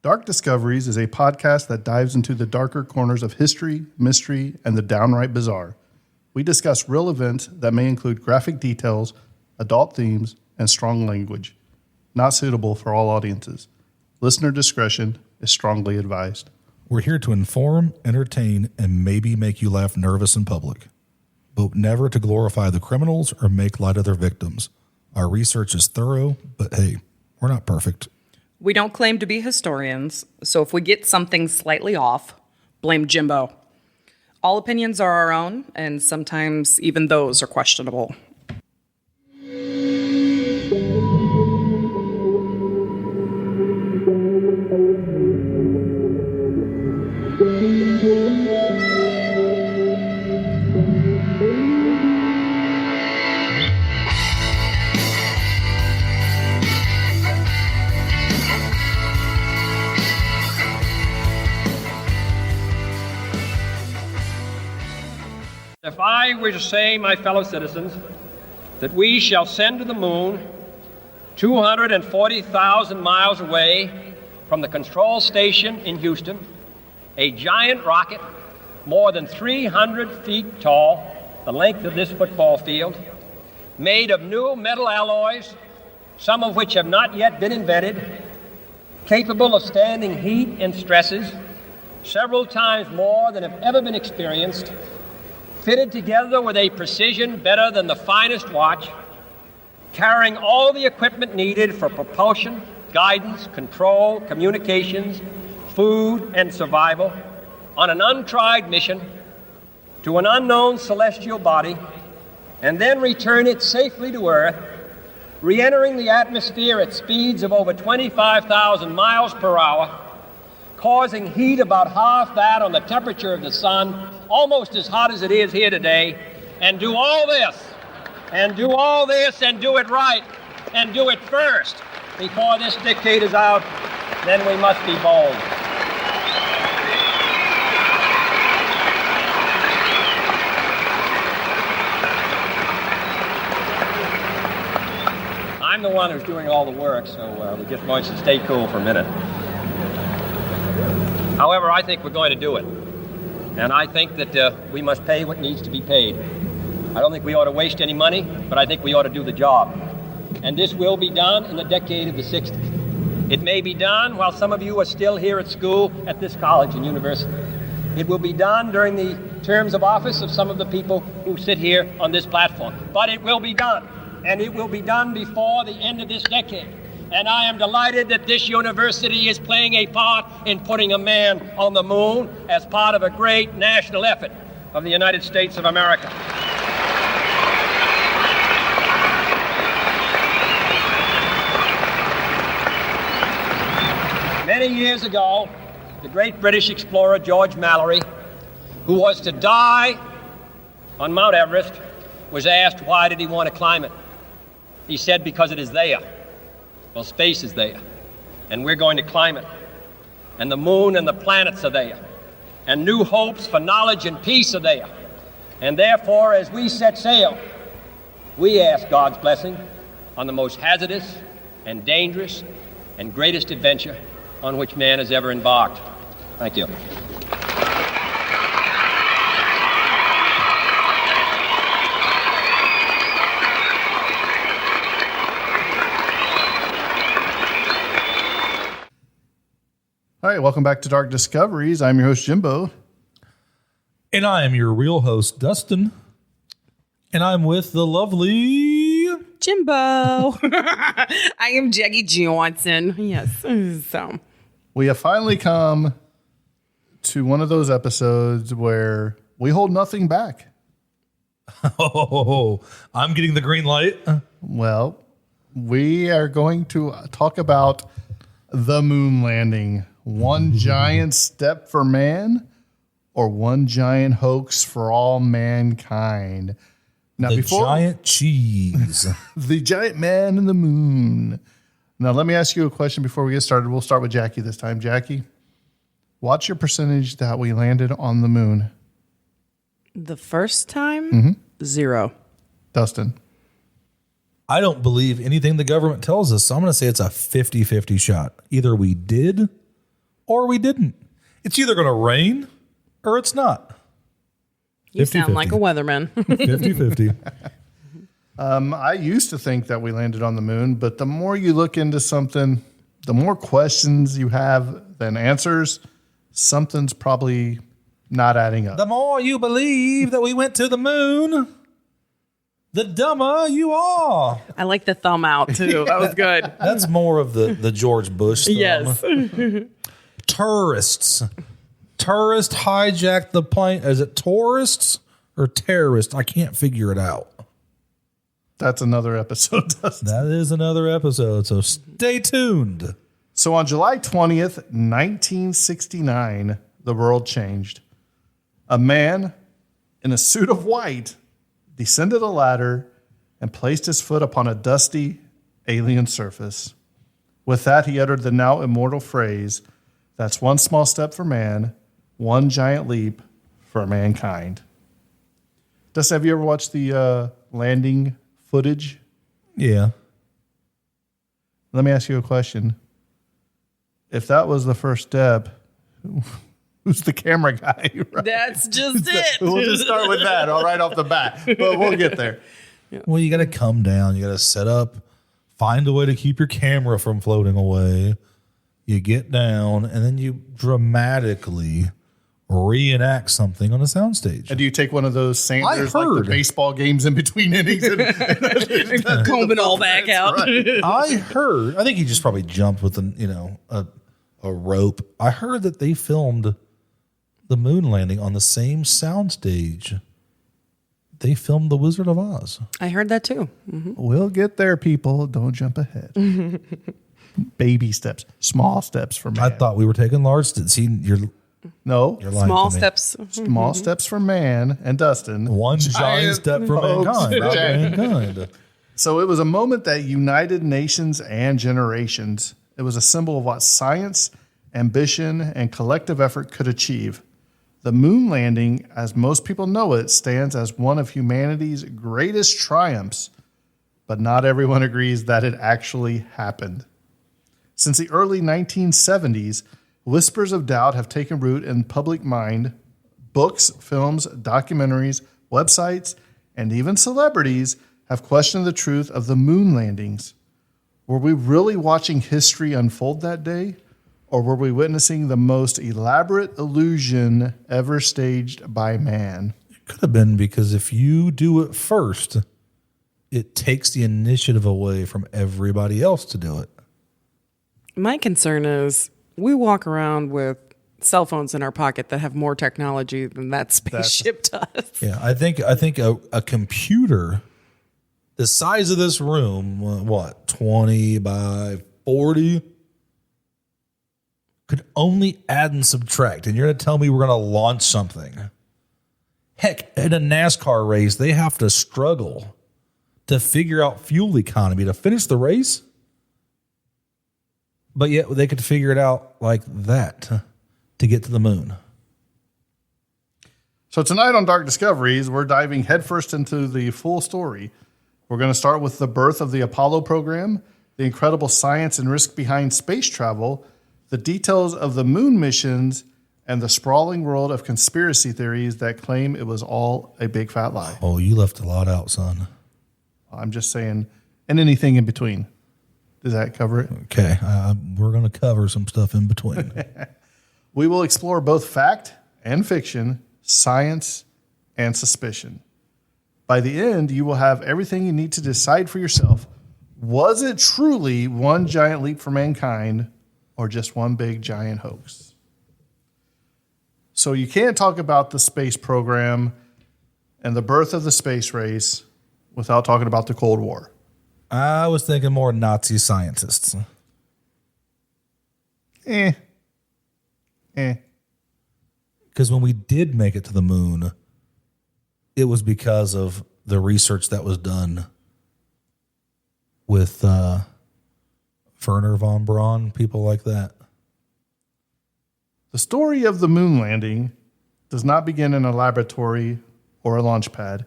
Dark Discoveries is a podcast that dives into the darker corners of history, mystery, and the downright bizarre. We discuss real events that may include graphic details, adult themes, and strong language. Not suitable for all audiences. Listener discretion is strongly advised. We're here to inform, entertain, and maybe make you laugh nervous in public, but never to glorify the criminals or make light of their victims. Our research is thorough, but hey, we're not perfect. We don't claim to be historians, so if we get something slightly off, blame Jimbo. All opinions are our own, and sometimes even those are questionable. If I were to say, my fellow citizens, that we shall send to the moon 240,000 miles away from the control station in Houston, a giant rocket more than 300 feet tall, the length of this football field, made of new metal alloys, some of which have not yet been invented, capable of standing heat and stresses several times more than have ever been experienced, fitted together with a precision better than the finest watch, carrying all the equipment needed for propulsion, guidance, control, communications, food, and survival, on an untried mission to an unknown celestial body, and then return it safely to Earth, re-entering the atmosphere at speeds of over 25,000 miles per hour, causing heat about half that on the temperature of the sun, almost as hot as it is here today, and do all this, and do it right, and do it first before this decade is out, then we must be bold. I'm the one who's doing all the work, so we're just going to stay cool for a minute. However, I think we're going to do it. And I think that we must pay what needs to be paid. I don't think we ought to waste any money, but I think we ought to do the job. And this will be done in the decade of the 60s. It may be done while some of you are still here at school at this college and university. It will be done during the terms of office of some of the people who sit here on this platform. But it will be done. And it will be done before the end of this decade. And I am delighted that this university is playing a part in putting a man on the moon as part of a great national effort of the United States of America. Many years ago, the great British explorer George Mallory, who was to die on Mount Everest, was asked why did he want to climb it. He said, because it is there. Well, space is there, and we're going to climb it. And the moon and the planets are there. And new hopes for knowledge and peace are there. And therefore, as we set sail, we ask God's blessing on the most hazardous and dangerous and greatest adventure on which man has ever embarked. Thank you. All right, welcome back to Dark Discoveries. I'm your host, Jimbo. And I am your real host, Dustin. And I'm with the lovely Jimbo. I am Jackie Johnson. Yes. So We have finally come to one of those episodes where we hold nothing back. Oh, I'm getting the green light. Well, we are going to talk about the moon landing. One giant step for man or one giant hoax for all mankind. Now, the giant cheese. The giant man in the moon. Now, let me ask you a question before we get started. We'll start with Jackie this time. Jackie, what's your percentage that we landed on the moon? the first time, 0. Dustin. I don't believe anything the government tells us, so I'm going to say it's a 50-50 shot. Either we did or we didn't. It's either going to rain or it's not. You sound like a weatherman. 50-50. I used to think that we landed on the moon, but the more you look into something, the more questions you have than answers. Something's probably not adding up. The more you believe that we went to the moon, the dumber you are. I like the thumb out, too. That was good. That's more of the George Bush thumb. Yes. Tourists hijacked the plane. Is it tourists or terrorists? I can't figure it out. That's another episode, Dustin. That is another episode, so stay tuned. So on July 20th, 1969, the world changed. A man in a suit of white descended a ladder and placed his foot upon a dusty alien surface. With that, he uttered the now immortal phrase, "That's one small step for man, one giant leap for mankind." Dustin, have you ever watched the landing footage? Yeah. Let me ask you a question. If that was the first step, who's the camera guy? Right? That's just it. We'll just start with that all right off the bat, but we'll get there. Well, you got to come down. You got to set up, find a way to keep your camera from floating away. You get down, and then you dramatically reenact something on a soundstage. And do you take one of those Sanders, like heard. the baseball games in between innings? And Comb it all back out. Right. I think he just probably jumped with a rope. I heard that they filmed the moon landing on the same soundstage they filmed The Wizard of Oz. I heard that, too. We'll get there, people. Don't jump ahead. Baby steps, small steps for man. I thought we were taking large steps. See, you're No, lying Small to me. steps. small steps for man and Dustin. One giant step for mankind. Not mankind. So it was a moment that united nations and generations. It was a symbol of what science, ambition, and collective effort could achieve. The moon landing, as most people know it, stands as one of humanity's greatest triumphs, but not everyone agrees that it actually happened. Since the early 1970s, whispers of doubt have taken root in public mind. Books, films, documentaries, websites, and even celebrities have questioned the truth of the moon landings. Were we really watching history unfold that day? Or were we witnessing the most elaborate illusion ever staged by man? It could have been, because if you do it first, it takes the initiative away from everybody else to do it. My concern is we walk around with cell phones in our pocket that have more technology than that spaceship does. Yeah, I think a computer the size of this room, 20 by 40, could only add and subtract. And you're going to tell me we're going to launch something. Heck, in a NASCAR race, they have to struggle to figure out fuel economy to finish the race. But yet they could figure it out like that to get to the moon. So tonight on Dark Discoveries, we're diving headfirst into the full story. We're going to start with the birth of the Apollo program, the incredible science and risk behind space travel, the details of the moon missions, and the sprawling world of conspiracy theories that claim it was all a big fat lie. Oh, you left a lot out, son. I'm just saying, and anything in between. Does that cover it? Okay, we're going to cover some stuff in between. We will explore both fact and fiction, science and suspicion. By the end, you will have everything you need to decide for yourself. Was it truly one giant leap for mankind or just one big giant hoax? So you can't talk about the space program and the birth of the space race without talking about the Cold War. I was thinking more Nazi scientists. Because when we did make it to the moon, it was because of the research that was done with Werner von Braun, people like that. The story of the moon landing does not begin in a laboratory or a launch pad.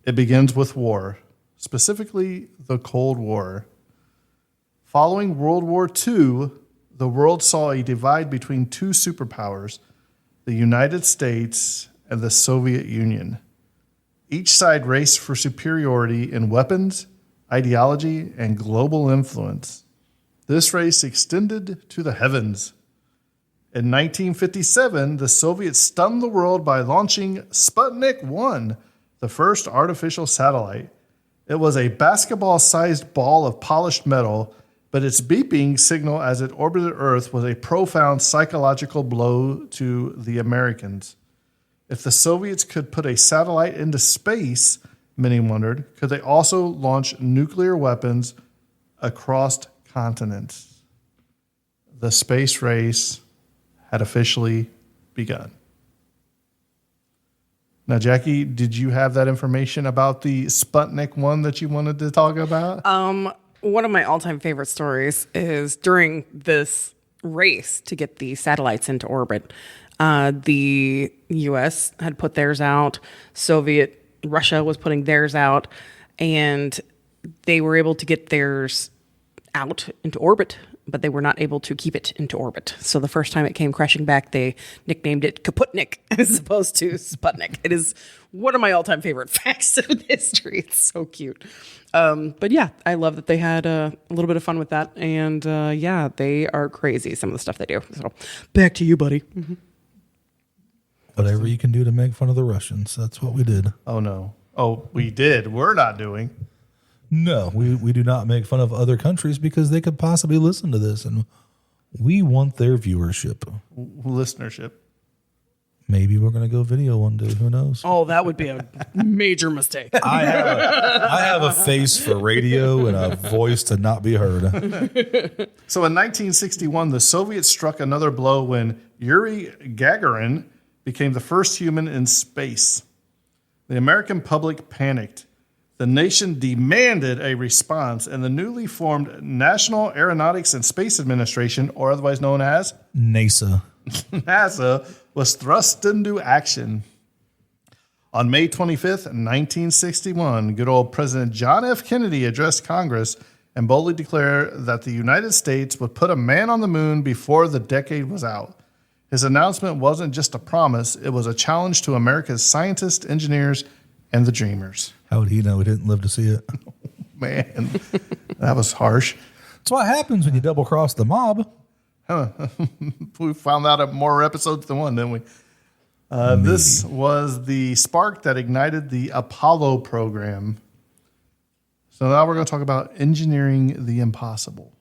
It begins with war, specifically the Cold War. Following World War II, the world saw a divide between two superpowers, the United States and the Soviet Union. Each side raced for superiority in weapons, ideology, and global influence. This race extended to the heavens. In 1957, the Soviets stunned the world by launching Sputnik 1, the first artificial satellite. It was a basketball-sized ball of polished metal, but its beeping signal as it orbited Earth was a profound psychological blow to the Americans. If the Soviets could put a satellite into space, many wondered, could they also launch nuclear weapons across continents? The space race had officially begun. Now, Jackie, did you have that information about the Sputnik 1 that you wanted to talk about? One of my all-time favorite stories is during this race to get the satellites into orbit. The U.S. had put theirs out. Russia was putting theirs out, and they were able to get theirs out into orbit, but they were not able to keep it into orbit. So the first time it came crashing back, they nicknamed it Kaputnik as opposed to Sputnik. It is one of my all-time favorite facts of history. It's so cute. But yeah, I love that they had a little bit of fun with that. And yeah, they are crazy, some of the stuff they do. So back to you, buddy. Mm-hmm. Whatever you can do to make fun of the Russians. That's what we did. Oh, no. Oh, we did. We're not doing. No, we do not make fun of other countries because they could possibly listen to this, and we want their viewership. Listenership. Maybe we're going to go video one day. Who knows? Oh, that would be a major mistake. I have a face for radio and a voice to not be heard. So in 1961, the Soviets struck another blow when Yuri Gagarin became the first human in space. The American public panicked. The nation demanded a response, and the newly formed National Aeronautics and Space Administration, or otherwise known as NASA, was thrust into action. On May 25th, 1961, good old President John F. Kennedy addressed Congress and boldly declared that the United States would put a man on the moon before the decade was out. His announcement wasn't just a promise, it was a challenge to America's scientists, engineers, and the dreamers. How would he know? He didn't live to see it. Man, that was harsh. That's what happens when you double cross the mob. We found out at more episodes than one, didn't we? This was the spark that ignited the Apollo program. So now we're going to talk about engineering the impossible.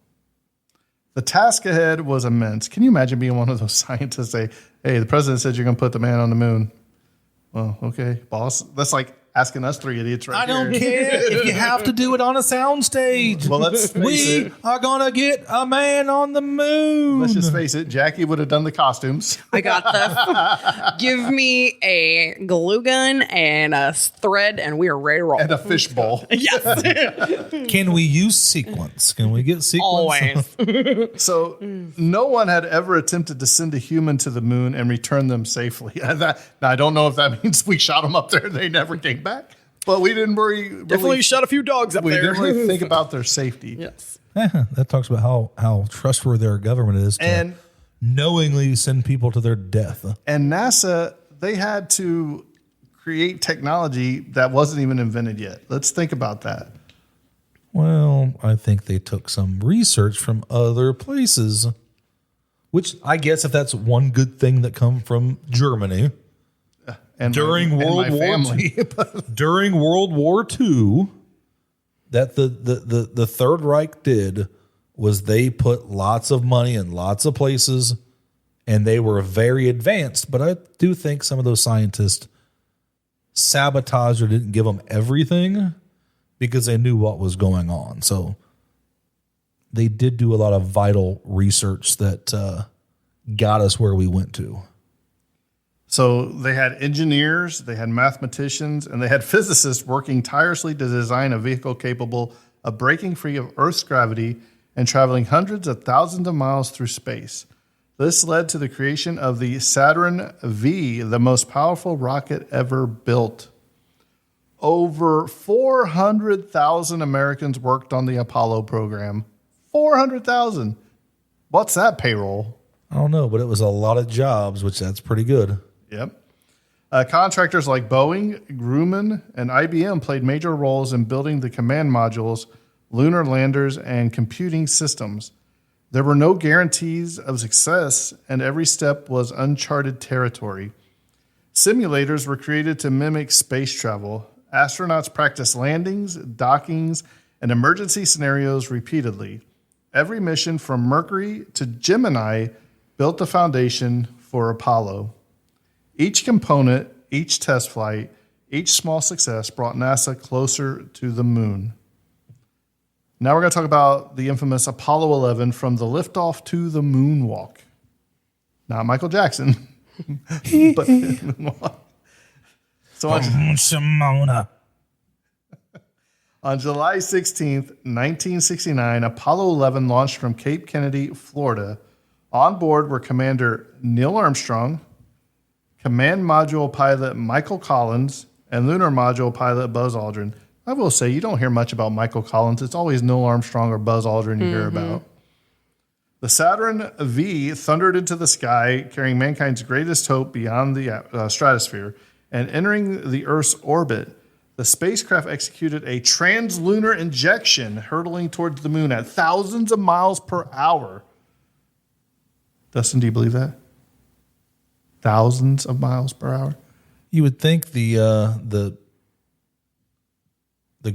The task ahead was immense. Can you imagine being one of those scientists say, hey, the president said you're going to put the man on the moon? Well, okay, boss. That's like asking us three idiots right here. I don't care if you have to do it on a soundstage. Well, let's face it. Are going to get a man on the moon. Let's just face it. Jackie would have done the costumes. I got the give me a glue gun and a thread, and we are ready to roll. And a fishbowl. Yes. Can we use sequence? Can we get sequence? Always. So no one had ever attempted to send a human to the moon and return them safely. Now, I don't know if that means we shot them up there and they never came back, but we didn't Definitely shot a few dogs up we there. didn't really think about their safety. Yes. That talks about how trustworthy our government is to And knowingly send people to their death. And NASA, they had to create technology that wasn't even invented yet. Let's think about that. Well, I think they took some research from other places, which I guess if that's one good thing that come from Germany And during World War II, during World War II, that the Third Reich did was they put lots of money in lots of places, and they were very advanced. But I do think some of those scientists sabotaged or didn't give them everything because they knew what was going on. So they did do a lot of vital research that got us where we went to. So they had engineers, they had mathematicians, and they had physicists working tirelessly to design a vehicle capable of breaking free of Earth's gravity and traveling hundreds of thousands of miles through space. This led to the creation of the Saturn V, the most powerful rocket ever built. Over 400,000 Americans worked on the Apollo program. 400,000. What's that payroll? I don't know, but it was a lot of jobs, which that's pretty good. Yep. Contractors like Boeing, Grumman, and IBM played major roles in building the command modules, lunar landers, and computing systems. There were no guarantees of success, and every step was uncharted territory. Simulators were created to mimic space travel. Astronauts practiced landings, dockings, and emergency scenarios repeatedly. Every mission from Mercury to Gemini built the foundation for Apollo. Each component, each test flight, each small success brought NASA closer to the moon. Now we're going to talk about the infamous Apollo 11, from the liftoff to the moonwalk. Not Michael Jackson, but so Simona. on July 16th, 1969, Apollo 11 launched from Cape Kennedy, Florida. On board were Commander Neil Armstrong, Command Module Pilot Michael Collins, and Lunar Module Pilot Buzz Aldrin. I will say, you don't hear much about Michael Collins. It's always Neil Armstrong or Buzz Aldrin you hear about. The Saturn V thundered into the sky, carrying mankind's greatest hope beyond the stratosphere, and entering the Earth's orbit. The spacecraft executed a translunar injection, hurtling towards the moon at thousands of miles per hour. Dustin, do you believe that? Thousands of miles per hour? You would think the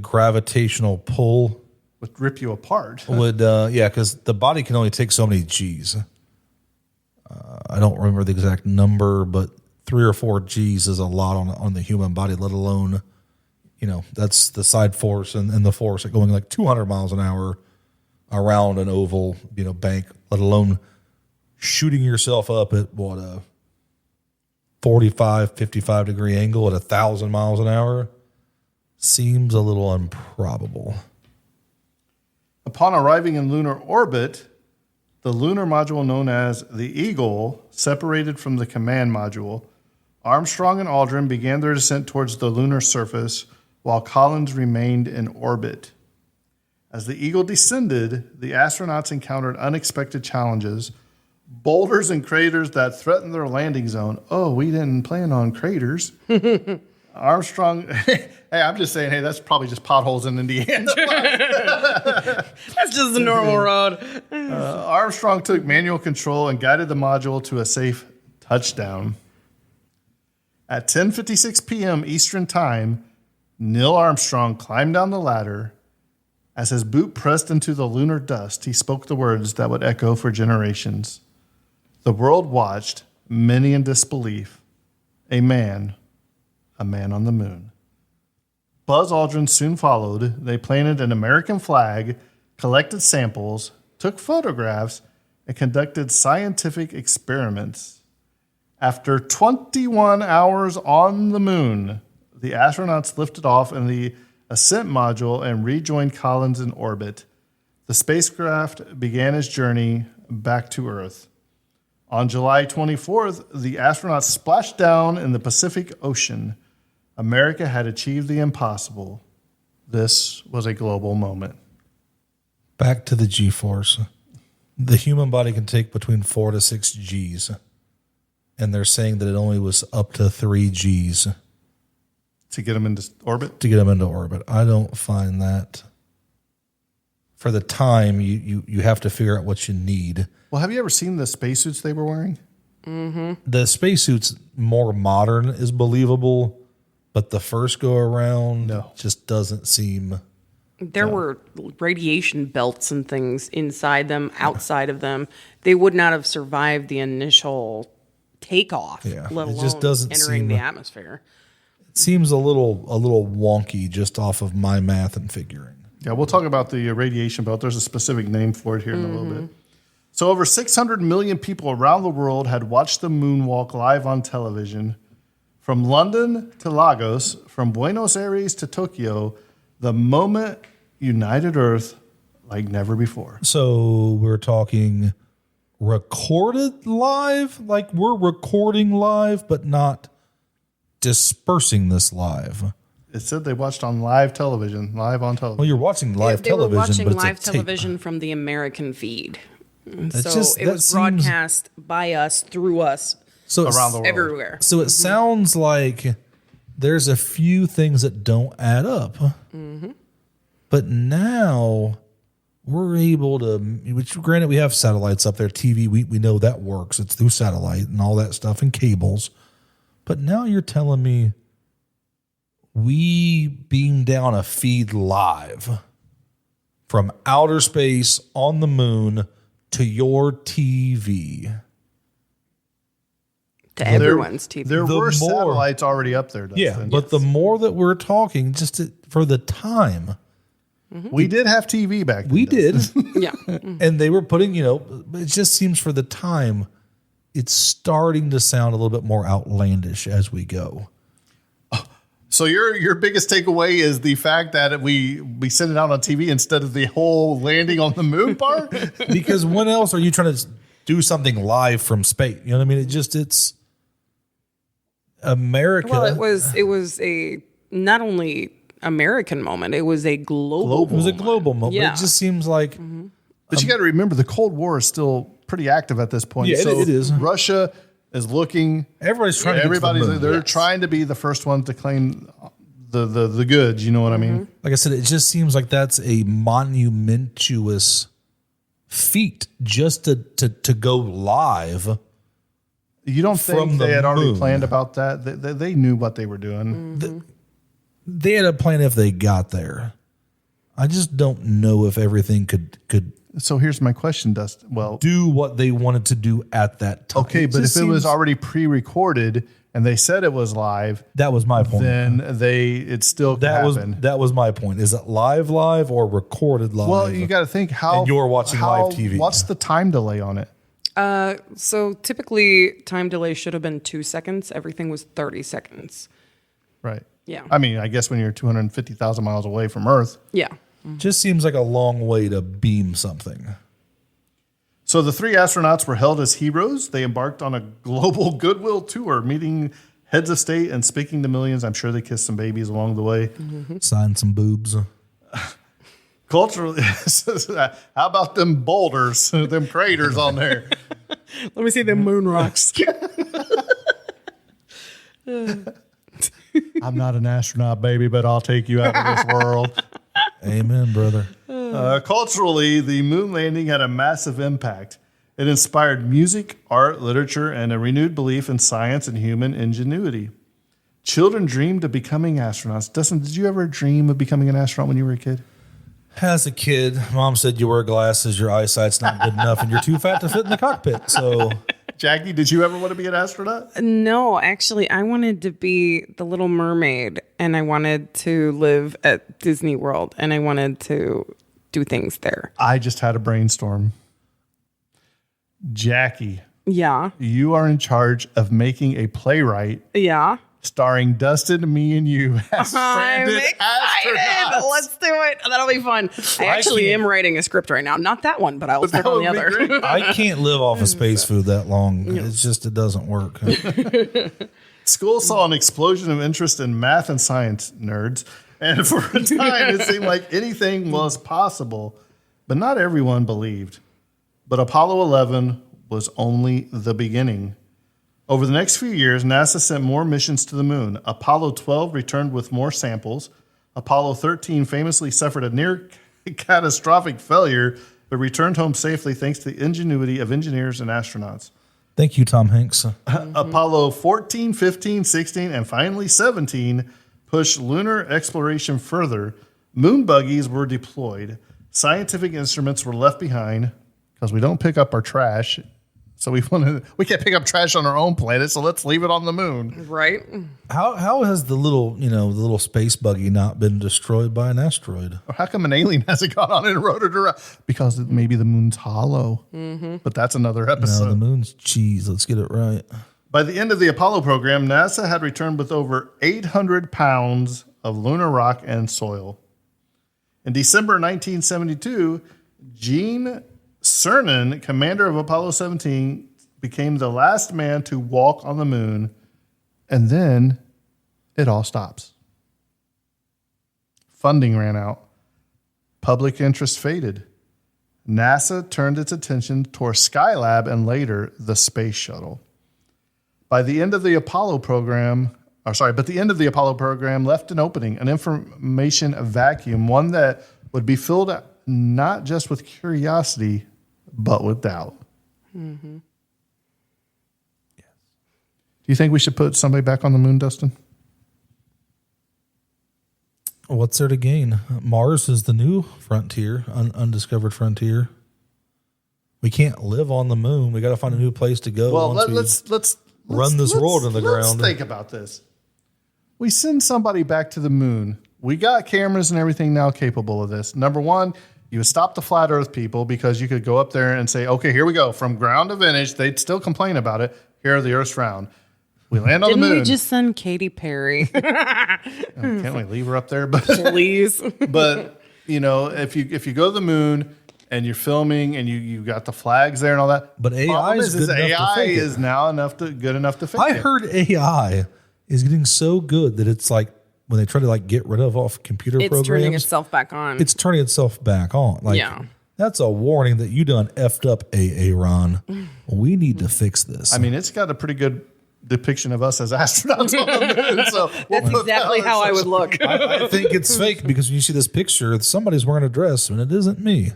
gravitational pull Would rip you apart. would, because the body can only take so many G's. I don't remember the exact number, but 3 or 4 G's is a lot on the human body, let alone, that's the side force and the force at going like 200 miles an hour around an oval, bank, let alone shooting yourself up at a 45, 55 degree angle at 1,000 miles an hour. Seems a little improbable. Upon arriving in lunar orbit, the lunar module known as the Eagle separated from the command module. Armstrong and Aldrin began their descent towards the lunar surface, while Collins remained in orbit. As the Eagle descended, the astronauts encountered unexpected challenges, boulders and craters that threatened their landing zone. Oh, we didn't plan on craters. Armstrong, hey, I'm just saying, that's probably just potholes in Indiana. That's just a normal road. Armstrong took manual control and guided the module to a safe touchdown. At 10:56 p.m. Eastern Time, Neil Armstrong climbed down the ladder. As his boot pressed into the lunar dust, he spoke the words that would echo for generations. The world watched, many in disbelief. A man on the moon. Buzz Aldrin soon followed. They planted an American flag, collected samples, took photographs, and conducted scientific experiments. After 21 hours on the moon, the astronauts lifted off in the ascent module and rejoined Collins in orbit. The spacecraft began its journey back to Earth. On July 24th, the astronauts splashed down in the Pacific Ocean. America had achieved the impossible. This was a global moment. Back to the G-force. The human body can take between 4 to 6 G's. And they're saying that it only was up to 3 G's. To get them into orbit? To get them into orbit. I don't find that. For the time, you have to figure out what you need. Well, have you ever seen the spacesuits they were wearing? Mm-hmm. The spacesuits, more modern, is believable. But the first go around just doesn't seem. There were radiation belts and things inside them, outside of them. They would not have survived the initial takeoff, let alone it just doesn't entering the atmosphere. It seems a little wonky just off of my math and figuring. Yeah, we'll talk about the radiation belt. There's a specific name for it here in a little bit. So over 600 million people around the world had watched the moonwalk live on television. From London to Lagos, from Buenos Aires to Tokyo, the moment united Earth like never before. So we're talking recorded live, like we're recording live, but not dispersing this live. It said they watched on live television, live on television. Well, you're watching live They television, were watching but it's live a tape. television from the American feed. So it was broadcast by us, through us, so around the world. everywhere. So it sounds like there's a few things that don't add up. But now we're able to, which granted we have satellites up there, TV, we know that works. It's through satellite and all that stuff and cables. But now you're telling me we beam down a feed live from outer space on the moon to your TV. To everyone's TV. There The were more- satellites already up there, Dustin. Yeah, but the more that we're talking, for the time, we did have TV back then. we did. Yeah. And they were putting, it just seems for the time, it's starting to sound a little bit more outlandish as we go. So your biggest takeaway is the fact that we sent it out on TV instead of the whole landing on the moon part? Because when else are you trying to do something live from space? You know what I mean? It's America. Well, it was a not only American moment, it was a global. It was a global moment. Yeah. It just seems like But you got to remember the Cold War is still pretty active at this point. Yeah, so it is. Russia is looking. everybody's trying to get to the moon. They're trying to be the first ones to claim the goods. You know what I mean? Like I said, it just seems like that's a monumentous feat just to go live. You don't From think the they had already moon. planned about that? They knew what they were doing. They had a plan if they got there. I just don't know if everything could So here's my question, Dustin. Well, do what they wanted to do at that time. okay, but just if it was seems- already pre-recorded and they said it was live, that was my point. then it still could happen. That was my point. Is it live or recorded live? Well, you got to think how And you're watching live TV. What's the time delay on it? So typically, time delay should have been 2 seconds. Everything was 30 seconds. Right. Yeah. I mean, I guess when you're 250,000 miles away from Earth. Yeah. just seems like a long way to beam something. So the three astronauts were held as heroes. They embarked on a global goodwill tour, meeting heads of state and speaking to millions. I'm sure they kissed some babies along the way. Sign some boobs. Culturally, how about them boulders, them craters on there? Let me see the moon rocks. I'm not an astronaut, baby, but I'll take you out of this world. Amen, brother. Culturally, the moon landing had a massive impact. It inspired music, art, literature, and a renewed belief in science and human ingenuity. Children dreamed of becoming astronauts. Dustin, did you ever dream of becoming an astronaut when you were a kid? As a kid, Mom said you wear glasses, your eyesight's not good enough, and you're too fat to fit in the cockpit. So, Jackie, did you ever want to be an astronaut? No, actually, I wanted to be the Little Mermaid, and I wanted to live at Disney World, and I wanted to do things there. I just had a brainstorm. Jackie, Yeah. you are in charge of making a playwright Yeah. starring Dustin, me, and you as I'm stranded excited. astronauts. Let's do it. That'll be fun. I actually can't- am writing a script right now. Not that one, but I'll start that on the would be other. great. I can't live off of space food that long. It's just, it doesn't work. School saw an explosion of interest in math and science nerds, and for a time it seemed like anything was possible, but not everyone believed. But Apollo 11 was only the beginning. Over the next few years, NASA sent more missions to the moon. Apollo 12 returned with more samples. Apollo 13 famously suffered a near catastrophic failure, but returned home safely thanks to the ingenuity of engineers and astronauts. Thank you, Tom Hanks. Apollo 14, 15, 16, and finally 17 pushed lunar exploration further. Moon buggies were deployed. Scientific instruments were left behind because we don't pick up our trash. So we can't pick up trash on our own planet, so let's leave it on the moon. Right? How has the little space buggy not been destroyed by an asteroid? Or how come an alien hasn't gone on and rode it around? Because maybe the moon's hollow. But that's another episode. No, the moon's cheese. Let's get it right. By the end of the Apollo program, NASA had returned with over 800 pounds of lunar rock and soil. In December 1972, Gene Cernan, commander of Apollo 17, became the last man to walk on the moon, and then it all stops. Funding ran out. Public interest faded. NASA turned its attention toward Skylab and later the space shuttle. By the end of the Apollo program, but the end of the Apollo program left an opening, an information vacuum, one that would be filled not just with curiosity, but with doubt. Mm-hmm. Yes. Do you think we should put somebody back on the moon, Dustin? What's there to gain? Mars is the new frontier, undiscovered frontier. We can't live on the moon. We got to find a new place to go. Well, let's run this world in the ground. Let's think about this. We send somebody back to the moon. We got cameras and everything now capable of this. Number one, you would stop the flat Earth people because you could go up there and say, "Okay, here we go from ground to finish." They'd still complain about it. Here are the Earth's round. We land on the moon. Didn't we just send Katy Perry? Can't we leave her up there? But Please. But if you go to the moon and you're filming and you got the flags there and all that, but AI is good enough to AI fake it. is now good enough to fake it. I heard AI is getting so good that it's like when they try to get rid of off computer programs, It's turning itself back on. It's turning itself back on. Yeah. That's a warning that you done effed up, Ron. We need to fix this. I mean, it's got a pretty good depiction of us as astronauts on the moon. So That's exactly how I would look. I think it's fake because when you see this picture, somebody's wearing a dress and it isn't me.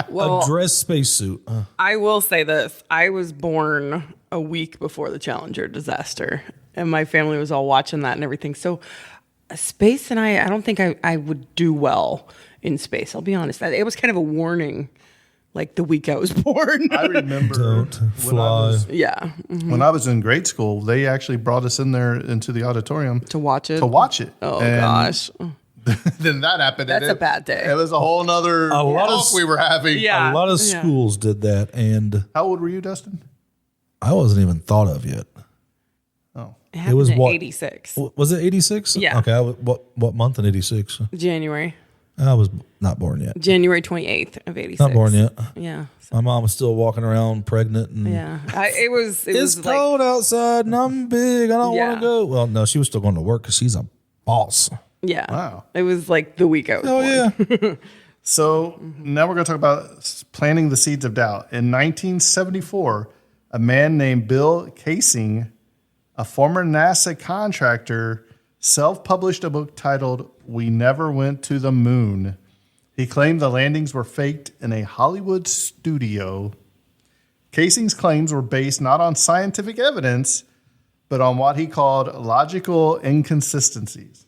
Well, a dress spacesuit. I will say this. I was born a week before the Challenger disaster, and my family was all watching that and everything. So space and I don't think I would do well in space. I'll be honest. It was kind of a warning, like the week I was born. I remember Don't fly. Yeah. When I was in grade school, they actually brought us in there into the auditorium To watch it? Oh, gosh. Then that happened. That's a bad day. It was a whole nother talk we were having. Yeah. A lot of schools did that, and How old were you, Dustin? I wasn't even thought of yet. Oh, It was was what? 86. Was it 86? Yeah. Okay. What month in 86? January. I was not born yet. January 28th of 86. Not born yet. Yeah. My mom was still walking around pregnant and Yeah. It was it's like, cold outside and I'm big. I don't want Yeah. to go. Well, no, she was still going to work because she's a boss. yeah. Wow. It was like the week I was born. Yeah. So now we're going to talk about planting the seeds of doubt. In 1974, a man named Bill Casing, a former NASA contractor, self-published a book titled "We Never Went to the Moon." He claimed the landings were faked in a Hollywood studio. Casing's claims were based not on scientific evidence, but on what he called logical inconsistencies.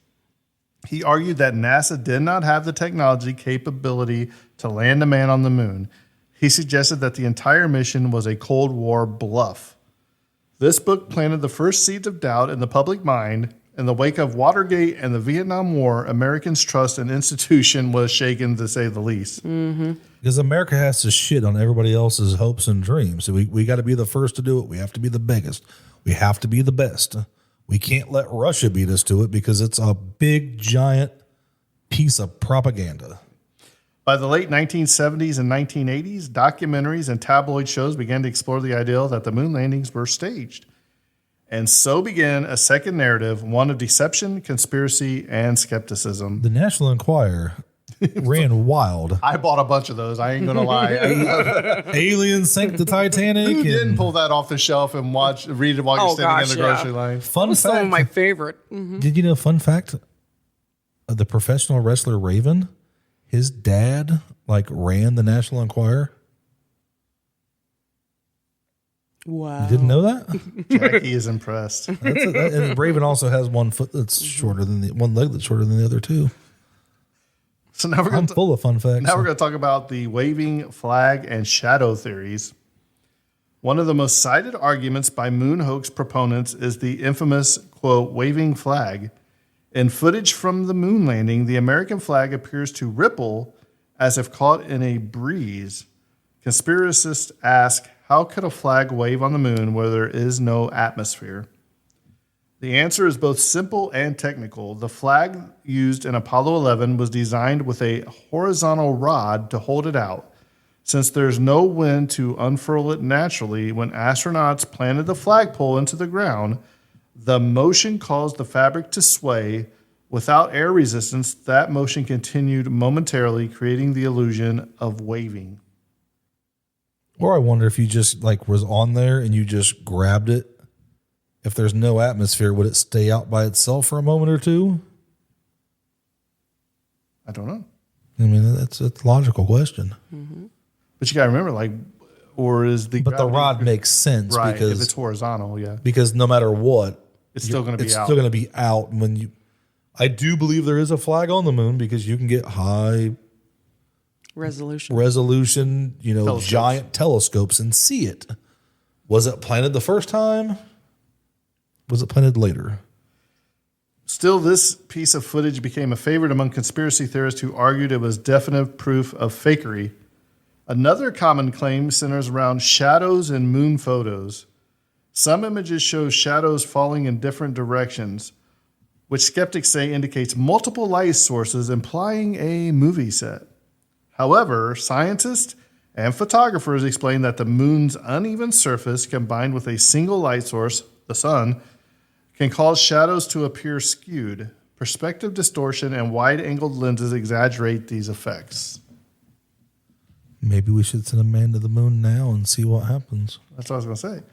He argued that NASA did not have the technology capability to land a man on the moon. He suggested that the entire mission was a Cold War bluff. This book planted the first seeds of doubt in the public mind. In the wake of Watergate and the Vietnam War, Americans' trust in institution was shaken, to say the least. Because America has to shit on everybody else's hopes and dreams. So we got to be the first to do it. We have to be the biggest. We have to be the best. We can't let Russia beat us to it because it's a big, giant piece of propaganda. By the late 1970s and 1980s, documentaries and tabloid shows began to explore the idea that the moon landings were staged. And so began a second narrative, one of deception, conspiracy, and skepticism. The National Enquirer ran wild. I bought a bunch of those. I ain't going to lie. Aliens sank the Titanic. Who and didn't pull that off the shelf and read it while you're Oh, standing gosh, in the grocery line? Fun Some of fact. my favorite. Did you know, fun fact, the professional wrestler Raven, his dad ran the National Enquirer? Wow. You didn't know that? Jackie is impressed. And Raven also has one foot that's shorter than one leg that's shorter than the other two. So now we're I'm going to full of fun facts. Now we're going to talk about the waving flag and shadow theories. One of the most cited arguments by moon hoax proponents is the infamous, quote, waving flag. In footage from the moon landing, the American flag appears to ripple as if caught in a breeze. Conspiracists ask, how could a flag wave on the moon where there is no atmosphere? The answer is both simple and technical. The flag used in Apollo 11 was designed with a horizontal rod to hold it out. Since there's no wind to unfurl it naturally, when astronauts planted the flagpole into the ground, the motion caused the fabric to sway, Without air resistance, that motion continued momentarily, creating the illusion of waving. Or I wonder if you just like was on there and you just grabbed it. If there's no atmosphere, would it stay out by itself for a moment or two? I don't know. I mean, that's a logical question. Mm-hmm. But you got to remember, like, or is the But the rod makes sense right, because if it's horizontal, yeah. Because no matter what, It's still going to be it's out. still going to be out when you. I do believe there is a flag on the moon because you can get high Resolution. Telescopes. giant telescopes and see it. Was it planted the first time? Was it planted later? Still, this piece of footage became a favorite among conspiracy theorists who argued it was definitive proof of fakery. Another common claim centers around shadows in moon photos. Some images show shadows falling in different directions, which skeptics say indicates multiple light sources, implying a movie set. However, scientists and photographers explain that the moon's uneven surface combined with a single light source, the sun, can cause shadows to appear skewed. Perspective distortion and wide-angled lenses exaggerate these effects. Maybe we should send a man to the moon now and see what happens. That's what I was going to say.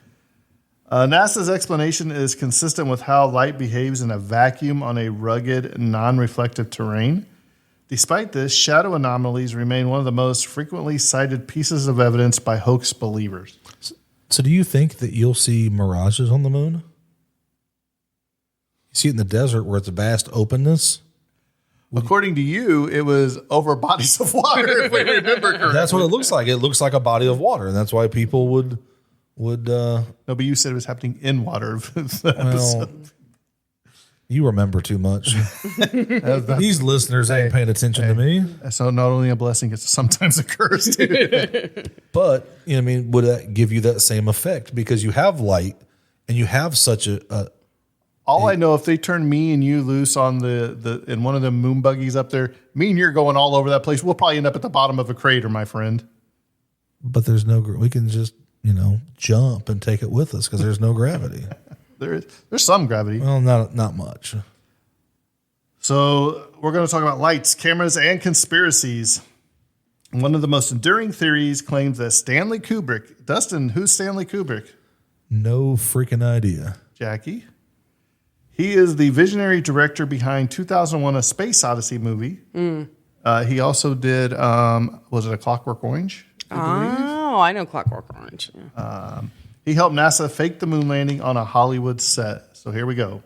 NASA's explanation is consistent with how light behaves in a vacuum on a rugged, non-reflective terrain. Despite this, shadow anomalies remain one of the most frequently cited pieces of evidence by hoax believers. So do you think that you'll see mirages on the moon? You see it in the desert where it's a vast openness. According to you, it was over bodies of water, if we remember correctly. That's what it looks like. It looks like a body of water, and that's why people would. No, but you said it was happening in water. Well, you remember too much. These listeners ain't paying attention to me. So not only a blessing, it's sometimes a curse too. But I mean, would that give you that same effect because you have light and you have such a All I know, if they turn me and you loose on the in one of the moon buggies up there, me and you're going all over that place. We'll probably end up at the bottom of a crater, my friend. But there's no. We can just jump and take it with us because there's no gravity. There's some gravity. Well, not much. So we're going to talk about lights, cameras, and conspiracies. One of the most enduring theories claims that Stanley Kubrick. Dustin, who's Stanley Kubrick? No freaking idea. Jackie. He is the visionary director behind 2001: A Space Odyssey movie. He also did, was it A Clockwork Orange? Oh, I know Clockwork Orange. Yeah. He helped NASA fake the moon landing on a Hollywood set. So here we go.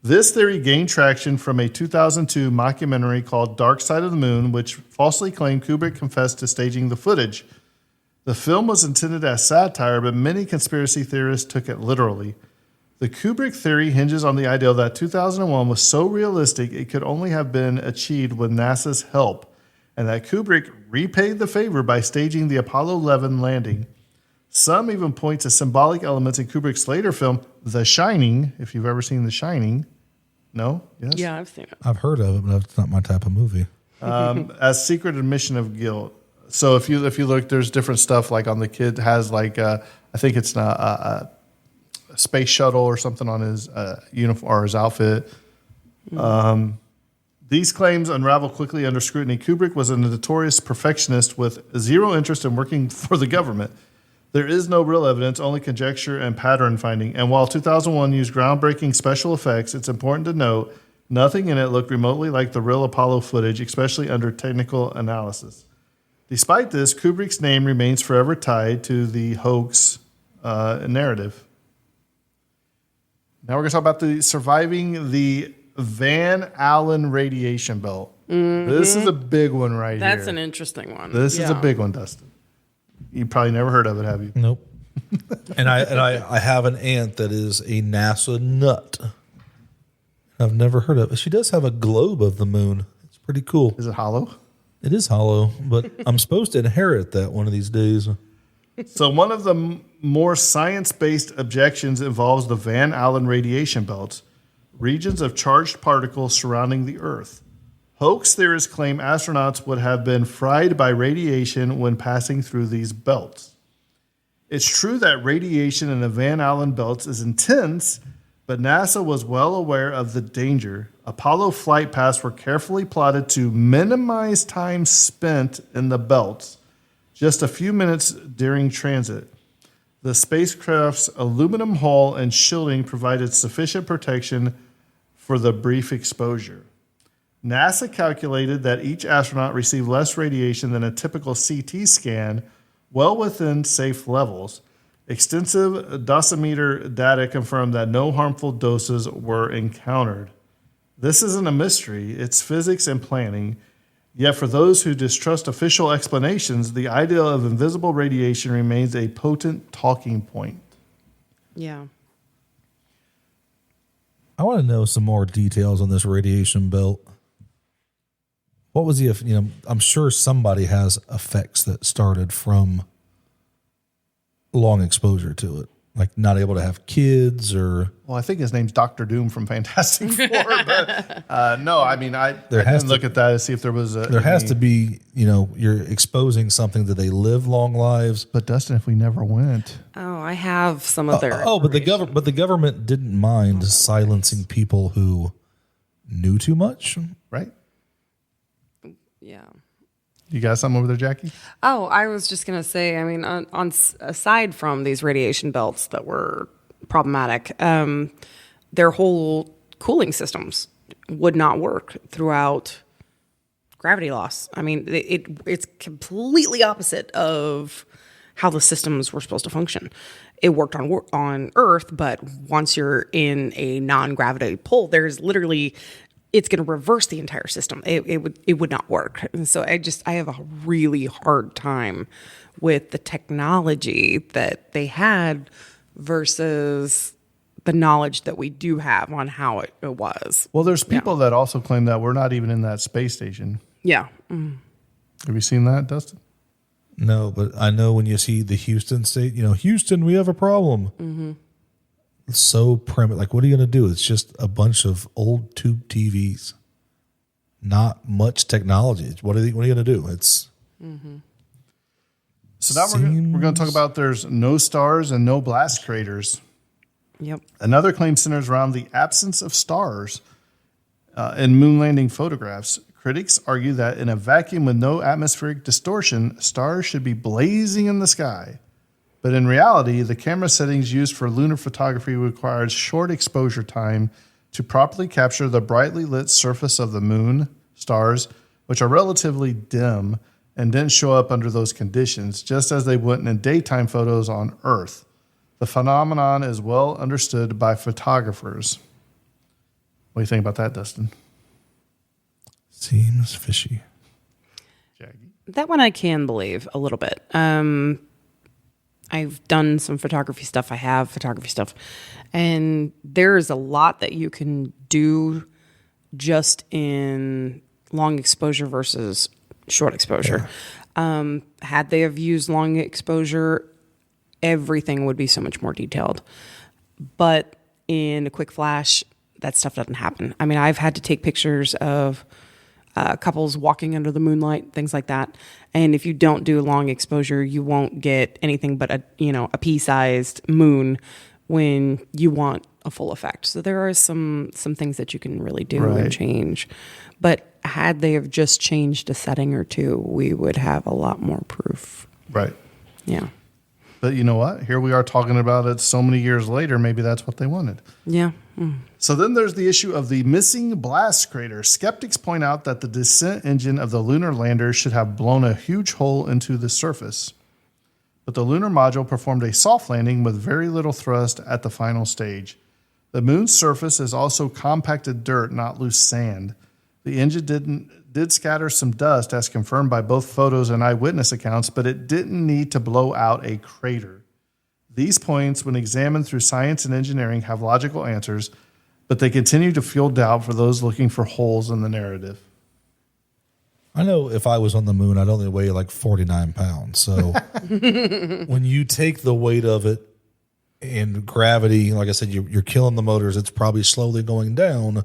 This theory gained traction from a 2002 mockumentary called Dark Side of the Moon, which falsely claimed Kubrick confessed to staging the footage. The film was intended as satire, but many conspiracy theorists took it literally. The Kubrick theory hinges on the idea that 2001 was so realistic it could only have been achieved with NASA's help, and that Kubrick repaid the favor by staging the Apollo 11 landing. Some even point to symbolic elements in Kubrick's later film, The Shining, if you've ever seen The Shining. No? Yes? Yeah, I've seen it. I've heard of it, but it's not my type of movie. As secret admission of guilt. So if you look, there's different stuff like on the kid has like, I think it's a space shuttle or something on his uniform or his outfit. These claims unravel quickly under scrutiny. Kubrick was a notorious perfectionist with zero interest in working for the government. There is no real evidence, only conjecture and pattern finding. And while 2001 used groundbreaking special effects, it's important to note nothing in it looked remotely like the real Apollo footage, especially under technical analysis. Despite this, Kubrick's name remains forever tied to the hoax narrative. Now we're going to talk about surviving the Van Allen radiation belt. This is a big one right here. That's an interesting one. This is a big one, Dustin. You probably never heard of it, have you? Nope. and I have an aunt that is a NASA nut. I've never heard of it. She does have a globe of the moon. It's pretty cool. Is it hollow? It is hollow, but I'm supposed to inherit that one of these days. So one of the more science-based objections involves the Van Allen radiation belts, regions of charged particles surrounding the Earth. Hoax theorists claim astronauts would have been fried by radiation when passing through these belts. It's true that radiation in the Van Allen belts is intense, But NASA was well aware of the danger. Apollo flight paths were carefully plotted to minimize time spent in the belts, just a few minutes during transit. The spacecraft's aluminum hull and shielding provided sufficient protection for the brief exposure. NASA calculated that each astronaut received less radiation than a typical CT scan, well within safe levels. Extensive dosimeter data confirmed that no harmful doses were encountered. This isn't a mystery, it's physics and planning. Yet for those who distrust official explanations, the idea of invisible radiation remains a potent talking point. Yeah. I want to know some more details on this radiation belt. What was the, I'm sure somebody has effects that started from long exposure to it, like not able to have kids or. Well, I think his name's Dr. Doom from Fantastic Four, but no, I mean, I There has didn't to- look at that to see if there was a. There has to be, you're exposing something that they live long lives. But Dustin, if we never went, Oh, I have some of their. But information. the government didn't mind silencing people who knew too much. right? Yeah. You got something over there, Jackie? Oh, I was just gonna say. I mean, aside from these radiation belts that were problematic, their whole cooling systems would not work throughout gravity loss. I mean, it's completely opposite of how the systems were supposed to function. It worked on Earth, but once you're in a non-gravity pull, there's literally it's going to reverse the entire system. It would not work. And so I have a really hard time with the technology that they had versus the knowledge that we do have on how it was. Well, there's people that also claim that we're not even in that space station. Yeah. Have you seen that, Dustin? No, but I know when you see the Houston state, Houston, we have a problem. Mm-hmm. It's so primitive. Like, what are you going to do? It's just a bunch of old tube TVs. Not much technology. What are you going to do? It's. Mm-hmm. So now we're going to talk about there's no stars and no blast craters. Yep. Another claim centers around the absence of stars in moon landing photographs. Critics argue that in a vacuum with no atmospheric distortion, stars should be blazing in the sky. But in reality, the camera settings used for lunar photography requires short exposure time to properly capture the brightly lit surface of the moon, stars, which are relatively dim and didn't show up under those conditions, just as they wouldn't in daytime photos on Earth. The phenomenon is well understood by photographers. What do you think about that, Dustin? Seems fishy. Jackie? That one I can believe a little bit. I've done some photography stuff. I have photography stuff. And there's a lot that you can do just in long exposure versus short exposure. Yeah. Had they have used long exposure, everything would be so much more detailed. But in a quick flash, that stuff doesn't happen. I mean, I've had to take pictures of couples walking under the moonlight, things like that. And if you don't do long exposure, you won't get anything but a pea-sized moon when you want a full effect. So there are some things that you can really do and change. But had they have just changed a setting or two, we would have a lot more proof. Right. Yeah. But you know what? Here we are talking about it so many years later. Maybe that's what they wanted. Yeah. So then there's the issue of the missing blast crater. Skeptics point out that the descent engine of the lunar lander should have blown a huge hole into the surface. But the lunar module performed a soft landing with very little thrust at the final stage. The moon's surface is also compacted dirt, not loose sand. The engine did scatter some dust, as confirmed by both photos and eyewitness accounts, but it didn't need to blow out a crater. These points, when examined through science and engineering, have logical answers, but they continue to fuel doubt for those looking for holes in the narrative. I know if I was on the moon, I'd only weigh like 49 pounds. So when you take the weight of it and gravity, like I said, you're killing the motors. It's probably slowly going down.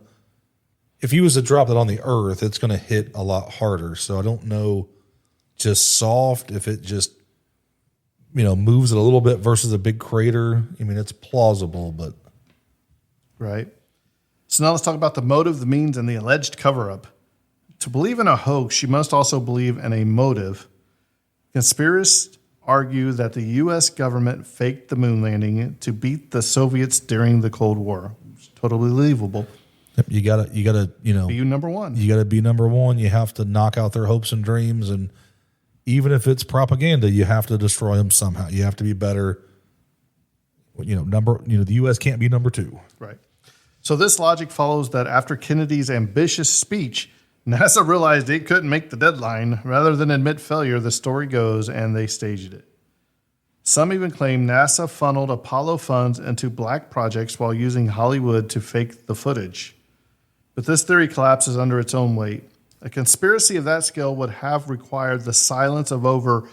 If you was to drop it on the Earth, it's going to hit a lot harder. So I don't know, just soft, if it just, moves it a little bit versus a big crater. I mean, it's plausible, but Right. So now let's talk about the motive, the means, and the alleged cover-up. To believe in a hoax, you must also believe in a motive. Conspiracists argue that the U.S. government faked the moon landing to beat the Soviets during the Cold War. It's totally believable. You gotta, Be number one. You gotta be number one. You have to knock out their hopes and dreams, and even if it's propaganda, you have to destroy them somehow. You have to be better. The U.S. can't be number two. Right. So this logic follows that after Kennedy's ambitious speech, NASA realized it couldn't make the deadline. Rather than admit failure, the story goes, and they staged it. Some even claim NASA funneled Apollo funds into black projects while using Hollywood to fake the footage. But this theory collapses under its own weight. A conspiracy of that scale would have required the silence of over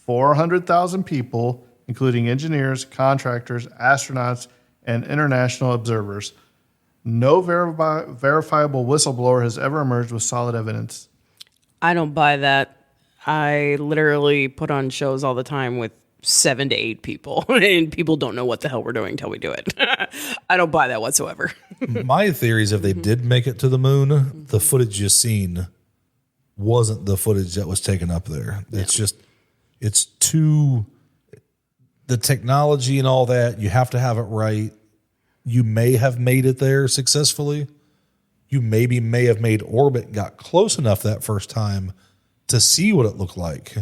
400,000 people, including engineers, contractors, astronauts, and international observers. No verifiable whistleblower has ever emerged with solid evidence. I don't buy that. I literally put on shows all the time with 7 to 8 people, and people don't know what the hell we're doing until we do it. I don't buy that whatsoever. My theory is if they did make it to the moon, the footage you've seen wasn't the footage that was taken up there. It's too, the technology and all that, you have to have it right. You may have made it there successfully. You may have made orbit, got close enough that first time to see what it looked like.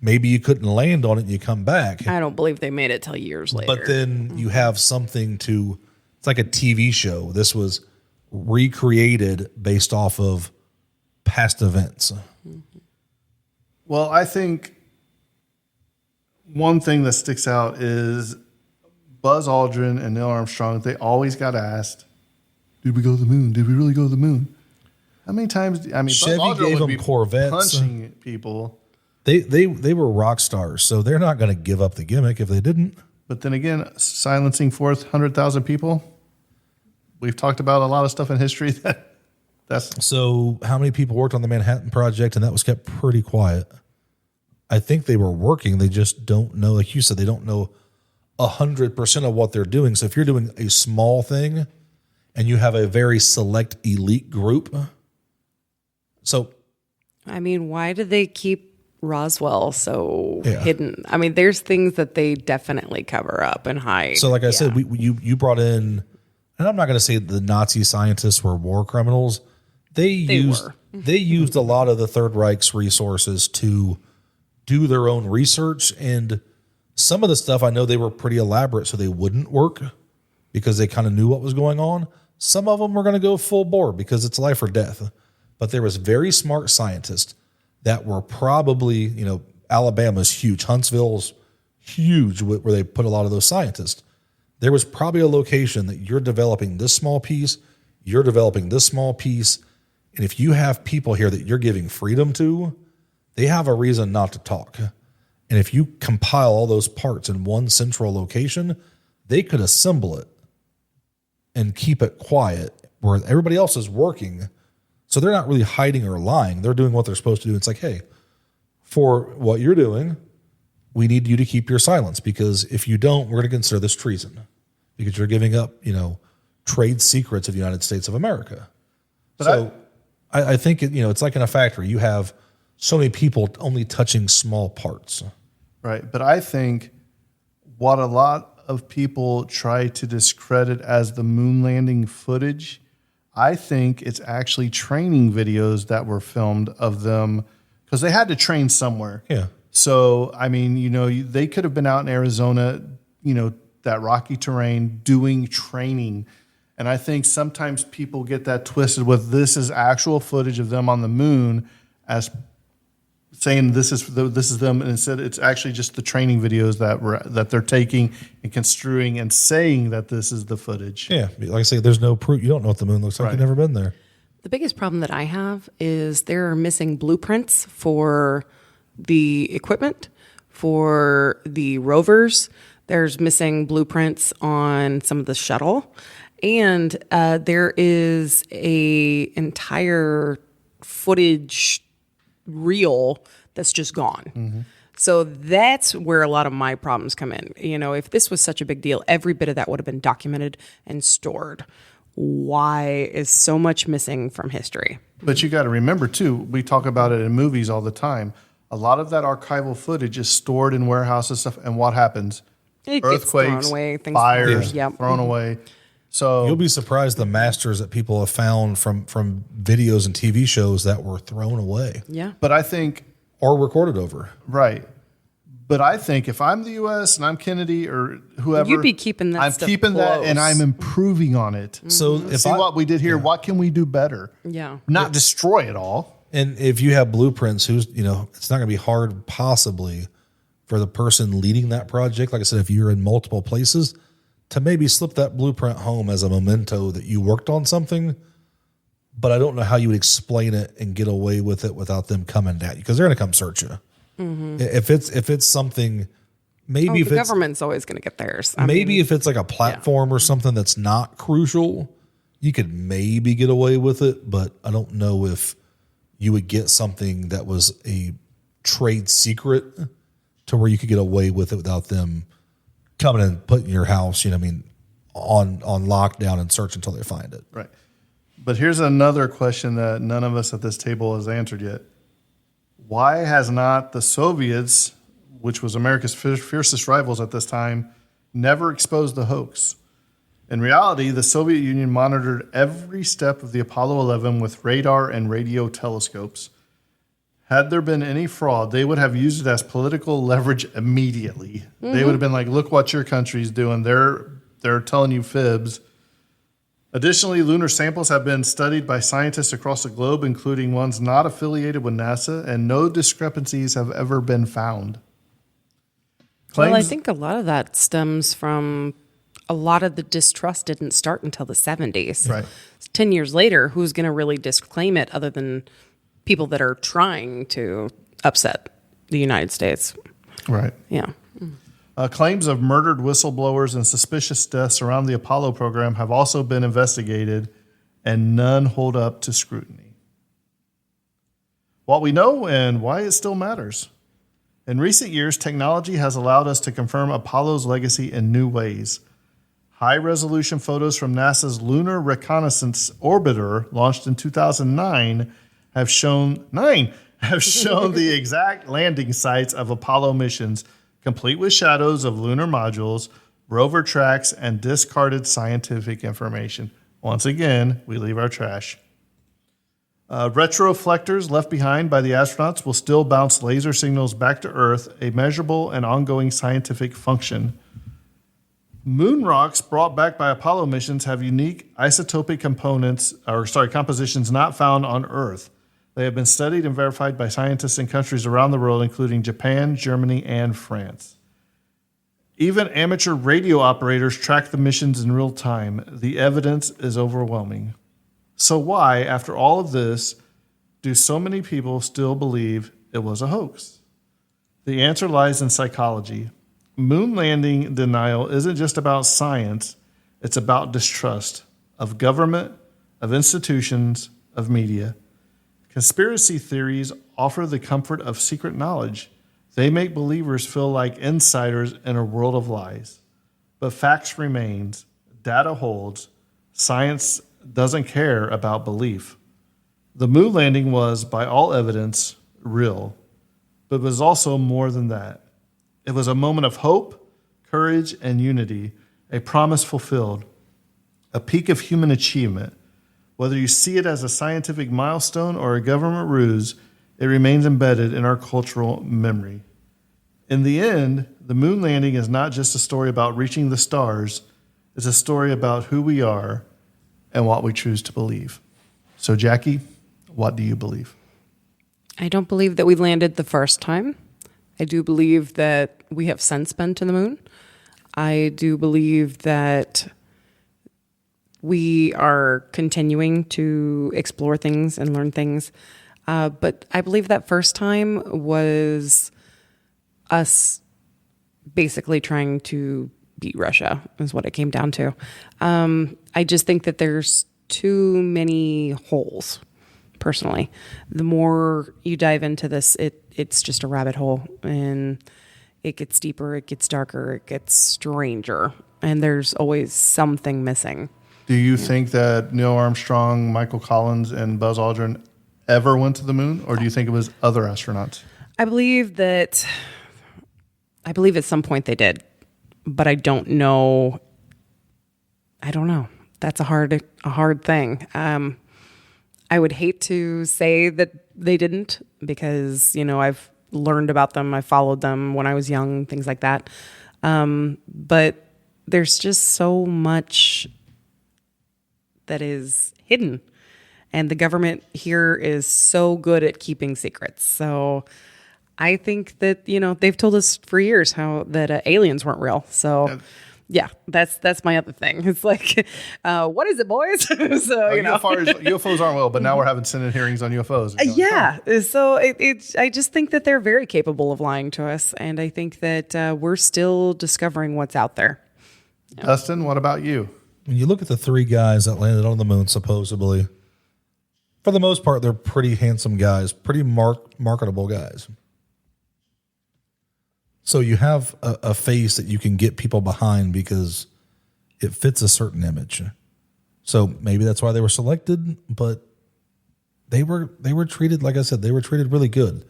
Maybe you couldn't land on it and you come back. I don't believe they made it till years later. But then you have something to, it's like a TV show. This was recreated based off of past events. Well, I think one thing that sticks out is Buzz Aldrin and Neil Armstrong. They always got asked, "Did we go to the moon? Did we really go to the moon?" How many times? Chevy Buzz Aldrin gave would them be Corvettes. punching people. They were rock stars, so they're not going to give up the gimmick if they didn't. But then again, silencing 400,000 people. We've talked about a lot of stuff in history that's So how many people worked on the Manhattan Project, and that was kept pretty quiet? I think they were working. They just don't know. Like you said, they don't know 100% of what they're doing. So if you're doing a small thing and you have a very select elite group. So, why do they keep Roswell so hidden? There's things that they definitely cover up and hide. So like I said, you brought in, and I'm not going to say the Nazi scientists were war criminals. They used a lot of the Third Reich's resources to do their own research, and some of the stuff I know they were pretty elaborate so they wouldn't work because they kind of knew what was going on. Some of them were going to go full bore because it's life or death. But there was very smart scientists that were probably, Alabama's huge, Huntsville's huge, where they put a lot of those scientists. There was probably a location that you're developing this small piece, you're developing this small piece, and if you have people here that you're giving freedom to, they have a reason not to talk. And if you compile all those parts in one central location, they could assemble it and keep it quiet where everybody else is working. So they're not really hiding or lying. They're doing what they're supposed to do. It's like, hey, for what you're doing, we need you to keep your silence, because if you don't, we're going to consider this treason because you're giving up, trade secrets of the United States of America. But I think, it's like in a factory. You have so many people only touching small parts. right. But I think what a lot of people try to discredit as the moon landing footage, I think it's actually training videos that were filmed of them because they had to train somewhere. Yeah. So, they could have been out in Arizona, that rocky terrain doing training. And I think sometimes people get that twisted with this is actual footage of them on the moon as saying this is them, and instead it's actually just the training videos that they're taking and construing and saying that this is the footage. Yeah. Like I say, there's no proof. You don't know what the moon looks like. Right. You've never been there. The biggest problem that I have is there are missing blueprints for the equipment, for the rovers. There's missing blueprints on some of the shuttle. And there is a entire footage reel that's just gone. Mm-hmm. So that's where a lot of my problems come in. You know, if this was such a big deal, every bit of that would have been documented and stored. Why is so much missing from history? But you got to remember, too, we talk about it in movies all the time. A lot of that archival footage is stored in warehouses and stuff. And what happens? It gets thrown Earthquakes, away, things fires, Yep. thrown away. So You'll be surprised the masters that people have found from videos and TV shows that were thrown away Yeah. but I think, or recorded over. right. But I think if I'm the U.S. and I'm Kennedy or whoever, You'd be keeping that I'm stuff keeping that and close. I'm improving on it. So if See what we did here. What can we do better? Yeah. Not destroy it all. And if you have blueprints, it's not going to be hard possibly for the person leading that project. Like I said, if you're in multiple places, to maybe slip that blueprint home as a memento that you worked on something. But I don't know how you would explain it and get away with it without them coming at you, because they're going to come search you. Mm-hmm. If it's something, maybe if the it's government's always going to get theirs. maybe if it's like a platform or something that's not crucial, you could maybe get away with it. But I don't know if you would get something that was a trade secret to where you could get away with it without them coming and putting your house, on lockdown and search until they find it. Right. But here's another question that none of us at this table has answered yet. Why has not the Soviets, which was America's fiercest rivals at this time, never exposed the hoax? In reality, the Soviet Union monitored every step of the Apollo 11 with radar and radio telescopes. Had there been any fraud, they would have used it as political leverage immediately. They would have been like, look what your country's doing. They're telling you fibs. Additionally, lunar samples have been studied by scientists across the globe, including ones not affiliated with NASA, and no discrepancies have ever been found. Well, I think a lot of that stems from a lot of the distrust didn't start until the 70s. Right. 10 years later, who's going to really disclaim it other than people that are trying to upset the United States? Right. Yeah. Claims of murdered whistleblowers and suspicious deaths around the Apollo program have also been investigated, and none hold up to scrutiny. What we know and why it still matters. In recent years, technology has allowed us to confirm Apollo's legacy in new ways. High-resolution photos from NASA's Lunar Reconnaissance Orbiter, launched in 2009, have shown the exact landing sites of Apollo missions, complete with shadows of lunar modules, rover tracks, and discarded scientific information. Once again, we leave our trash. Retroflectors left behind by the astronauts will still bounce laser signals back to Earth, a measurable and ongoing scientific function. Moon rocks brought back by Apollo missions have unique isotopic compositions not found on Earth. They have been studied and verified by scientists in countries around the world, including Japan, Germany, and France. Even amateur radio operators track the missions in real time. The evidence is overwhelming. So why, after all of this, do so many people still believe it was a hoax? The answer lies in psychology. Moon landing denial isn't just about science, it's about distrust of government, of institutions, of media. Conspiracy theories offer the comfort of secret knowledge. They make believers feel like insiders in a world of lies. But facts remains, data holds, science doesn't care about belief. The moon landing was, by all evidence, real, but it was also more than that. It was a moment of hope, courage, and unity, a promise fulfilled, a peak of human achievement. Whether you see it as a scientific milestone or a government ruse, it remains embedded in our cultural memory. In the end, the moon landing is not just a story about reaching the stars, it's a story about who we are and what we choose to believe. So, Jackie, what do you believe? I don't believe that we landed the first time. I do believe that we have since been to the moon. I do believe that we are continuing to explore things and learn things. But I believe that first time was us basically trying to beat Russia, is what it came down to. I just think that there's too many holes, personally. The more you dive into this, it it's just a rabbit hole, and it gets deeper, it gets darker, it gets stranger, and there's always something missing. Do you think that Neil Armstrong, Michael Collins, and Buzz Aldrin ever went to the moon, or do you think it was other astronauts? I believe at some point they did, but I don't know. That's a hard thing. I would hate to say that they didn't, because, I've learned about them. I followed them when I was young, things like that. But there's just so much that is hidden, and the government here is so good at keeping secrets. So I think that, they've told us for years that aliens weren't real. So yeah, that's my other thing. It's like, what is it, boys? So, UFOs aren't real, but now we're having Senate hearings on UFOs. Yeah. So I just think that they're very capable of lying to us. And I think that we're still discovering what's out there. Dustin, what about you? When you look at the 3 guys that landed on the moon, supposedly, for the most part, they're pretty handsome guys, pretty marketable guys. So you have a face that you can get people behind because it fits a certain image. So maybe that's why they were selected, but they were treated, like I said, they were treated really good.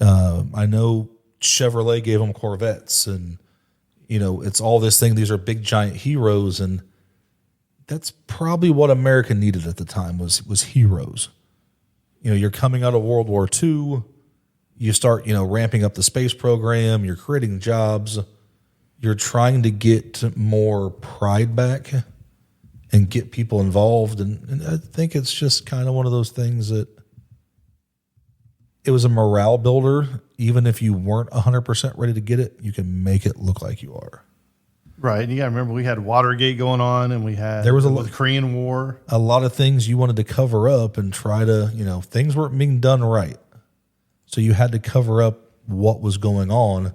I know Chevrolet gave them Corvettes, and it's all this thing. These are big giant heroes, and that's probably what America needed at the time was heroes. You're coming out of World War II. You start, ramping up the space program. You're creating jobs. You're trying to get more pride back and get people involved. And I think it's just kind of one of those things that it was a morale builder. Even if you weren't 100% ready to get it, you can make it look like you are. Right. And you got to remember, we had Watergate going on, and there was the Korean War. A lot of things you wanted to cover up and try to, things weren't being done right. So you had to cover up what was going on.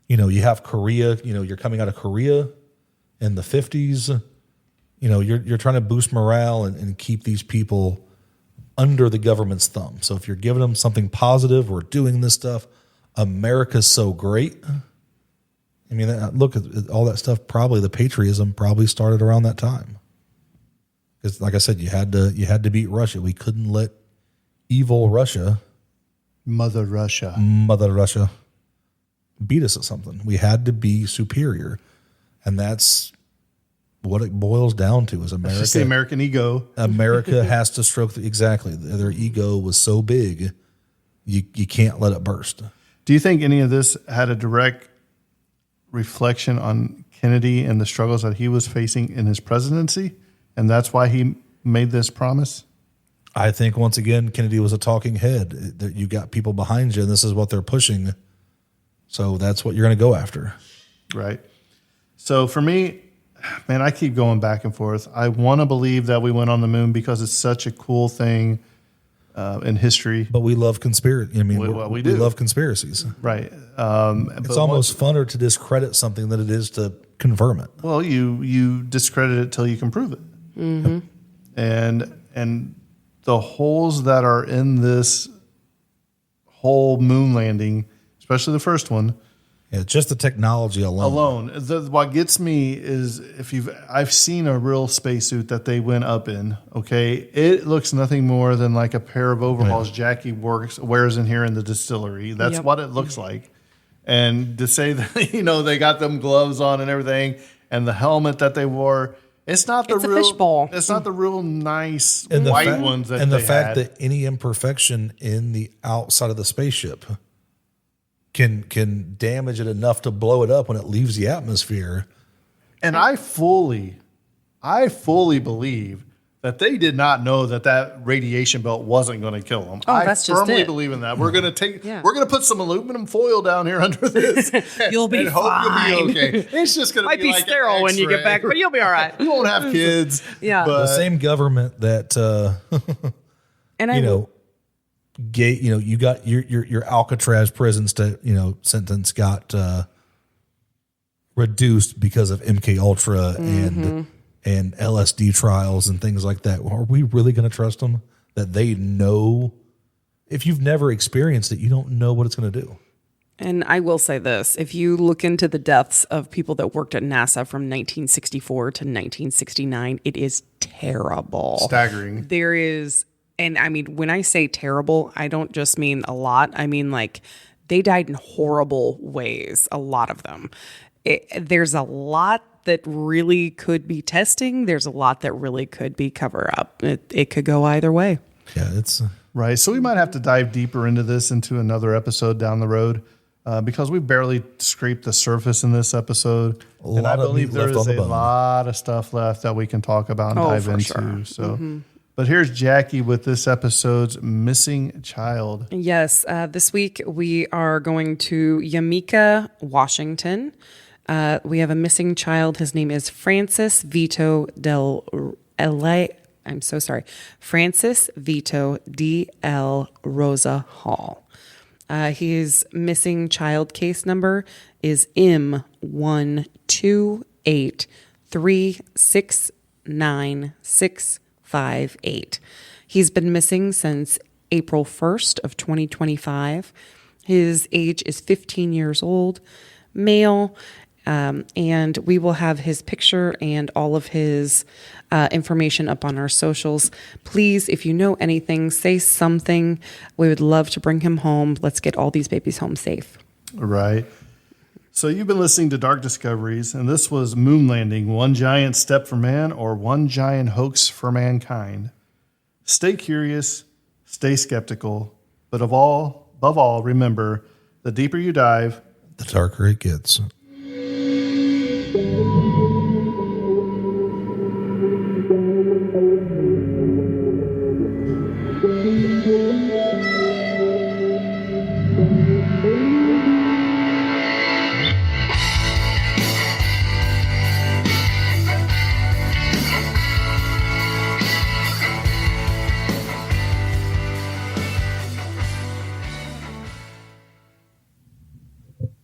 You have Korea, you're coming out of Korea in the 50s. You're trying to boost morale and keep these people under the government's thumb. So if you're giving them something positive or doing this stuff, America's so great. I mean, look at all that stuff. Probably the patriotism probably started around that time. Because, like I said, you had to beat Russia. We couldn't let evil Russia, Mother Russia, beat us at something. We had to be superior, and that's what it boils down to. Is America? It's the American ego. America has to stroke exactly. Their ego was so big, you can't let it burst. Do you think any of this had a direct reflection on Kennedy and the struggles that he was facing in his presidency, and that's why he made this promise? I think, once again, Kennedy was a talking head. That you got people behind you, and this is what they're pushing. So that's what you're going to go after. Right. So for me, man, I keep going back and forth. I want to believe that we went on the moon because it's such a cool thing in history. But we love conspiracy. I mean, we do. We love conspiracies. Right. It's almost funner to discredit something than it is to confirm it. Well, you discredit it till you can prove it. Mm-hmm. And the holes that are in this whole moon landing, especially the first one. Yeah, just the technology alone. What gets me is I've seen a real spacesuit that they went up in. Okay, it looks nothing more than like a pair of overalls Jackie wears in here in the distillery. That's what it looks like. And to say that they got them gloves on and everything, and the helmet that they wore, it's not the real fishbowl. It's not the real nice and white ones that. And the the fact had. that any imperfection in the outside of the spaceship can damage it enough to blow it up when it leaves the atmosphere. And I fully believe that they did not know that radiation belt wasn't going to kill them. Oh, I that's just firmly it. believe in that. We're going to put some aluminum foil down here under this. You'll be and hope fine. you'll be okay. It's just going to Might be like sterile when you get back, but you'll be all right. You won't have kids. Yeah. But The same government that And you got your Alcatraz prison sentence got reduced because of MK Ultra and LSD trials and things like that. Are we really going to trust them that they know if you've never experienced it, you don't know what it's going to do. And I will say this, if you look into the deaths of people that worked at NASA from 1964 to 1969, it is terrible. Staggering. There is, and I mean, when I say terrible, I don't just mean a lot. I mean, like, they died in horrible ways, a lot of them. There's a lot that really could be testing. There's a lot that really could be cover up. It could go either way. Yeah, it's Right. So we might have to dive deeper into this into another episode down the road because we barely scraped the surface in this episode. And I lot of believe meat there left is on the a bone. lot of stuff left that we can talk about and dive for into. sure. So, but here's Jackie with this episode's missing child. Yes, this week we are going to Yamika, Washington. We have a missing child. His name is Francis Vito I'm so sorry. Francis Vito D.L. Rosa Hall. His missing child case number is M128369658. He's been missing since April 1st of 2025. His age is 15 years old, male, and we will have his picture and all of his information up on our socials. Please, if you know anything, say something. We would love to bring him home. Let's get all these babies home safe. Right. So you've been listening to Dark Discoveries, and this was Moon Landing, One Giant Step for Man or One Giant Hoax for Mankind. Stay curious, stay skeptical, but above all, remember, the deeper you dive, the darker it gets.